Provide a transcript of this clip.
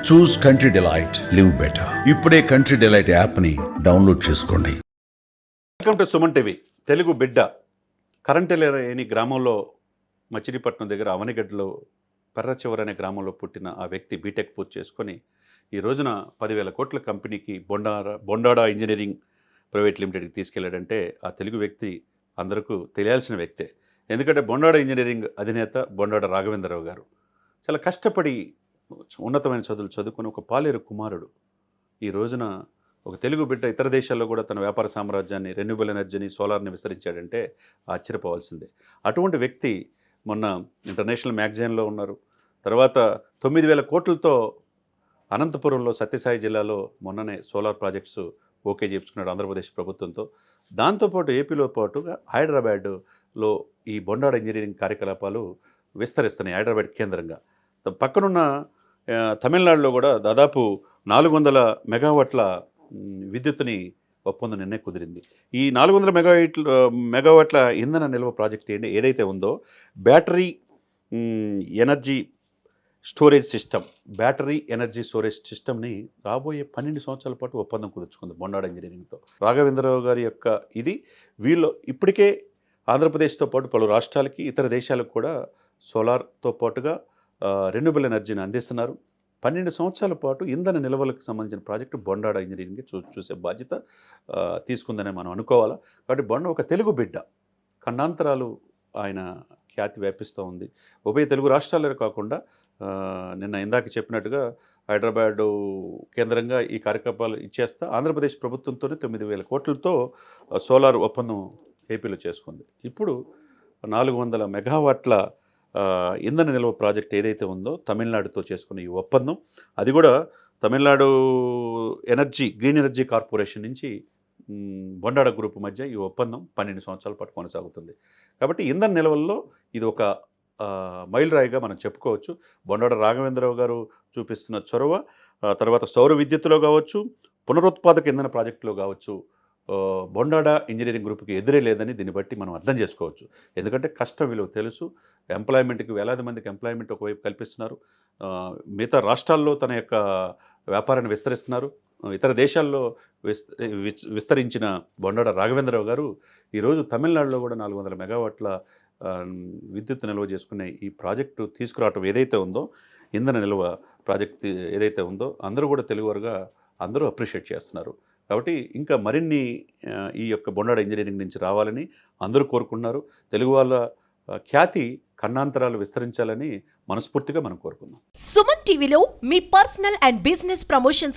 చూస్ country delight, live better. ఇప్పుడే country delight యాప్ని download చేసుకోండి. Welcome to Suman TV. Telugu బిడ్డ కరెంటు లేని గ్రామంలో మచిలీపట్నం దగ్గర అవనిగడ్డలో పెర్రచివర అనే గ్రామంలో పుట్టిన ఆ వ్యక్తి బీటెక్ పూర్తి చేసుకొని ఈ రోజున 10,000 కోట్ల కంపెనీకి బొండాడా ఇంజనీరింగ్ ప్రైవేట్ లిమిటెడ్కి తీసుకెళ్లాడంటే ఆ తెలుగు వ్యక్తి అందరికీ తెలియాల్సిన వ్యక్తే. ఎందుకంటే బొండాడా ఇంజనీరింగ్ అధినేత బొండాడ రాఘవేంద్రరావు గారు చాలా కష్టపడి ఉన్నతమైన చదువులు చదువుకుని ఒక పాలేరు కుమారుడు ఈ రోజున ఒక తెలుగు బిడ్డ ఇతర దేశాల్లో కూడా తన వ్యాపార సామ్రాజ్యాన్ని, రెన్యూబుల్ ఎనర్జీని, సోలార్ని విస్తరించాడంటే ఆశ్చర్యపోవాల్సిందే. అటువంటి వ్యక్తి మొన్న ఇంటర్నేషనల్ మ్యాగజైన్లో ఉన్నారు. తర్వాత 9,000 కోట్లతో అనంతపురంలో సత్యసాయి జిల్లాలో మొన్ననే సోలార్ ప్రాజెక్ట్స్ ఓకే చేయించుకున్నాడు ఆంధ్రప్రదేశ్ ప్రభుత్వంతో. దాంతోపాటు ఏపీలో పాటుగా హైదరాబాద్లో ఈ బొండాడ ఇంజనీరింగ్ కార్యకలాపాలు విస్తరిస్తున్నాయి హైదరాబాద్ కేంద్రంగా. పక్కనున్న తమిళనాడులో కూడా దాదాపు 400 మెగావాట్ల విద్యుత్తుని ఒప్పందం నిన్నే కుదిరింది. ఈ 400 మెగావాట్ల ఇంధన నిల్వ ప్రాజెక్ట్ ఏదైతే ఉందో బ్యాటరీ ఎనర్జీ స్టోరేజ్ సిస్టమ్ని రాబోయే 12 సంవత్సరాల పాటు ఒప్పందం కుదుర్చుకుంది బొండాడ ఇంజనీరింగ్తో. రాఘవేంద్రరావు గారి యొక్క వీళ్ళు ఇప్పటికే ఆంధ్రప్రదేశ్తో పాటు పలు రాష్ట్రాలకి, ఇతర దేశాలకు కూడా సోలార్తో పాటుగా రెన్యూబుల్ ఎనర్జీని అందిస్తున్నారు. 12 సంవత్సరాల పాటు ఇంధన నిల్వలకు సంబంధించిన ప్రాజెక్టు బొండాడ ఇంజనీరింగ్ చూసే బాధ్యత తీసుకుందని మనం అనుకోవాలా. కాబట్టి ఒక తెలుగు బిడ్డ ఖండాంతరాలు ఆయన ఖ్యాతి వ్యాపిస్తూ ఉంది. ఉభయ తెలుగు రాష్ట్రాలే కాకుండా నిన్న ఇందాక చెప్పినట్టుగా హైదరాబాదు కేంద్రంగా ఈ కార్యకలాపాలు ఇచ్చేస్తా ఆంధ్రప్రదేశ్ ప్రభుత్వంతోనే 9,000 కోట్లతో సోలార్ ఒప్పందం ఏపీలో చేసుకుంది. ఇప్పుడు 400 మెగావాట్ల ఇంధన నిల్వ ప్రాజెక్ట్ ఏదైతే ఉందో తమిళనాడుతో చేసుకున్న ఈ ఒప్పందం, అది కూడా తమిళనాడు గ్రీన్ ఎనర్జీ కార్పొరేషన్ నుంచి బొండాడ గ్రూప్ మధ్య ఈ ఒప్పందం 12 సంవత్సరాల పాటు కొనసాగుతుంది. కాబట్టి ఇంధన నిల్వల్లో ఇది ఒక మైలురాయిగా మనం చెప్పుకోవచ్చు. బొండాడ రాఘవేంద్రరావు గారు చూపిస్తున్న చొరవ, తర్వాత సౌర విద్యుత్తులో కావచ్చు, పునరుత్పాదక ఇంధన ప్రాజెక్టులో కావచ్చు, బొండాడ ఇంజనీరింగ్ గ్రూప్కి ఎదురే లేదని దీన్ని బట్టి మనం అర్థం చేసుకోవచ్చు. ఎందుకంటే కష్టం విలువ తెలుసు. ఎంప్లాయ్మెంట్కి వేలాది మందికి ఎంప్లాయ్మెంట్ ఒకవైపు కల్పిస్తున్నారు. మిగతా రాష్ట్రాల్లో తన యొక్క వ్యాపారాన్ని విస్తరిస్తున్నారు. ఇతర దేశాల్లో విస్తరించిన బొండాడ రాఘవేంద్రరావు గారు ఈరోజు తమిళనాడులో కూడా 400 మెగావాట్ల విద్యుత్ నిల్వ చేసుకునే ఈ ప్రాజెక్టు తీసుకురావటం ఏదైతే ఉందో, ఇంధన నిల్వ ప్రాజెక్ట్ ఏదైతే ఉందో, అందరూ కూడా తెలుగువారుగా అందరూ అప్రిషియేట్ చేస్తున్నారు. కాబట్టి ఇంకా మరిన్ని ఈ యొక్క బొండాడ ఇంజనీరింగ్ నుంచి రావాలని అందరూ కోరుకుంటున్నారు. తెలుగు వాళ్ళ ఖ్యాతి ఖండాంతరాలు విస్తరించాలని మనస్ఫూర్తిగా మనం కోరుకుందాం. సుమన్ టీవీలో మీ పర్సనల్ అండ్ బిజినెస్ ప్రమోషన్స్